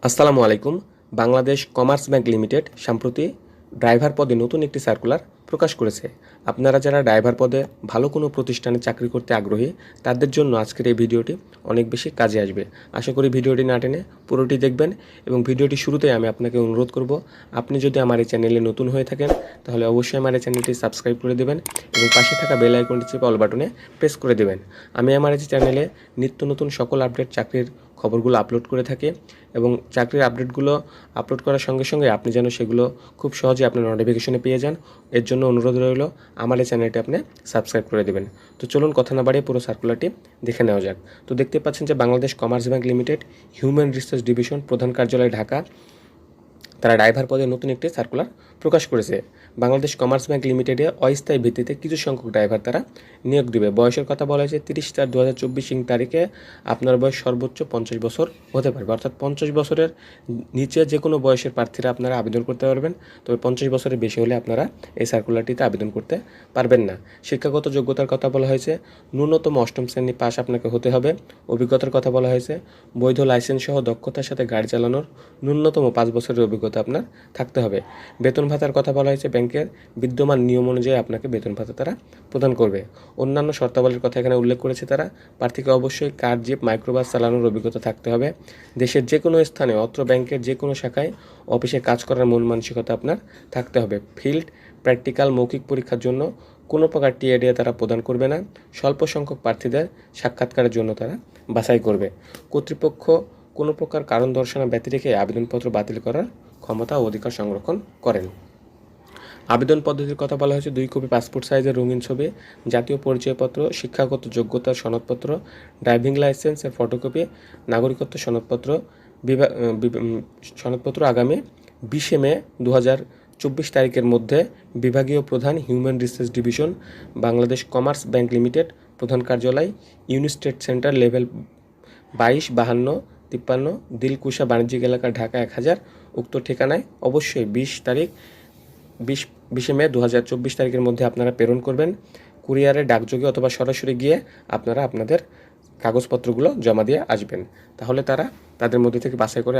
আসসালামু আলাইকুম। Bangladesh commerce bank limited সম্প্রতি ড্রাইভার পদে নতুন একটি সার্কুলার প্রকাশ করেছে। আপনারা যারা ড্রাইভার পদে ভালো কোনো প্রতিষ্ঠানে চাকরি করতে আগ্রহী, তাদের জন্য আজকের এই ভিডিওটি অনেক বেশি কাজে আসবে। আশা করি ভিডিওটি না টেনে পুরোটি দেখবেন এবং ভিডিওটি শুরুতেই আমি আপনাকে অনুরোধ করব, আপনি যদি আমার এই চ্যানেলে নতুন হয়ে থাকেন তাহলে অবশ্যই আমার এই চ্যানেলটি সাবস্ক্রাইব করে দেবেন এবং পাশে থাকা বেল আইকনটি চেপে অল বাটনে প্রেস করে দেবেন। আমি আমার এই চ্যানেলে নিত্য নতুন সকল আপডেট চাকরির খবরগুলো আপলোড করে থাকি এবং চাকরির আপডেটগুলো আপলোড করার সঙ্গে সঙ্গে আপনি যেন সেগুলো খুব সহজে আপনার নোটিফিকেশনে পেয়ে যান, এর জন্য অনুরোধ রইল আমার এই চ্যানেলটি আপনি সাবস্ক্রাইব করে দেবেন। তো চলুন কথা না বাড়িয়ে পুরো সার্কুলারটি দেখে নেওয়া যাক। তো দেখতে পাচ্ছেন যে Bangladesh commerce bank limited human resource division প্রধান কার্যালয় ঢাকা, তারা ড্রাইভার পদে নতুন একটি সার্কুলার প্রকাশ করেছে। বাংলাদেশ কমার্স ব্যাংক লিমিটেডে অস্থায়ী ভিত্তিতে কিছু সংখ্যক ড্রাইভার তারা নিয়োগ দেবে। বয়সের কথা বলা হয়েছে 30/4/2024 তারিখে আপনার বয়স সর্বোচ্চ 50 বছর হতে পারবে, অর্থাৎ 50 বছরের নিচে যে কোনো বয়সের প্রার্থীরা আপনারা আবেদন করতে পারবেন। তবে 50 বছরের বেশি হলে আপনারা এই সার্কুলারটিতে আবেদন করতে পারবেন না। শিক্ষাগত যোগ্যতার কথা বলা হয়েছে ন্যূনতম অষ্টম শ্রেণী পাস আপনাকে হতে হবে। অভিজ্ঞতার কথা বলা হয়েছে বৈধ লাইসেন্স সহ দক্ষতার সাথে গাড়ি চালানোর ন্যূনতম 5 বছরের অভিজ্ঞতা আপনার থাকতে হবে। বেতন ভাতার কথা বলা হয়েছে ব্যাংকের বিদ্যমান নিয়ম অনুযায়ী আপনাকে বেতন ভাতা তারা প্রদান করবে। অন্যান্য শর্তাবলীর কথা এখানে উল্লেখ করেছে তারা, প্রার্থীকে অবশ্যই কার, জিপ, মাইক্রোবাস চালানোর অভিজ্ঞতা থাকতে হবে। দেশের যে কোনো স্থানে অত্র ব্যাংকের যে কোনো শাখায় অফিসে কাজ করার মন মানসিকতা আপনার থাকতে হবে। ফিল্ড প্র্যাকটিক্যাল মৌখিক পরীক্ষার জন্য কোনো প্রকার টিএডিএ তারা প্রদান করবে না। স্বল্প সংখ্যক প্রার্থীদের সাক্ষাৎকারের জন্য তারা বাছাই করবে। কর্তৃপক্ষ কোনো প্রকার কারণ দর্শানো ব্যতি রেখে আবেদনপত্র বাতিল করার ক্ষমতা ও অধিকার সংরক্ষণ করেন। আবেদন পদ্ধতির কথা বলা হয়েছে 2 কপি পাসপোর্ট সাইজের রঙিন ছবি, জাতীয় পরিচয়পত্র, শিক্ষাগত যোগ্যতার সনদপত্র, ড্রাইভিং লাইসেন্সের ফটোকপি, নাগরিকত্ব সনদপত্র আগামী 20 মে 2024 তারিখের মধ্যে বিভাগীয় প্রধান, human resource division, Bangladesh commerce bank limited, প্রধান কার্যালয়, unit state centre, level 225253, Dilkusha বাণিজ্যিক এলাকা, ঢাকা 1000, উক্ত ঠিকানায় অবশ্যই 20 মে 2024 তারিখের মধ্যে আপনারা প্রেরণ করবেন। কুরিয়ারে, ডাকযোগে অথবা সরাসরি গিয়ে আপনারা আপনাদের কাগজপত্রগুলো জমা দিয়ে আসবেন। তাহলে তারা তাদের মধ্যে থেকে বাছাই করে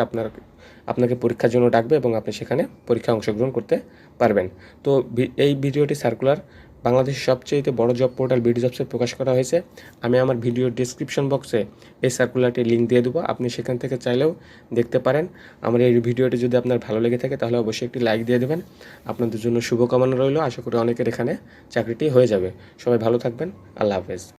আপনাকে পরীক্ষার জন্য ডাকবে এবং আপনি সেখানে পরীক্ষায় অংশগ্রহণ করতে পারবেন। তো এই ভিডিওটি সার্কুলার বাংলাদেশের সবচেয়ে বড় জব পোর্টাল বিডি জবসে প্রকাশ করা হয়েছে। আমি আমার ভিডিওর ডেসক্রিপশন বক্সে এই সার্কুলারটির লিঙ্ক দিয়ে দেবো, আপনি সেখান থেকে চাইলেও দেখতে পারেন। আমার এই ভিডিওটি যদি আপনার ভালো লেগে থাকে তাহলে অবশ্যই একটি লাইক দিয়ে দেবেন। আপনাদের জন্য শুভকামনা রইল। আশা করি অনেকের এখানে চাকরিটি হয়ে যাবে। সবাই ভালো থাকবেন। আল্লাহ হাফেজ।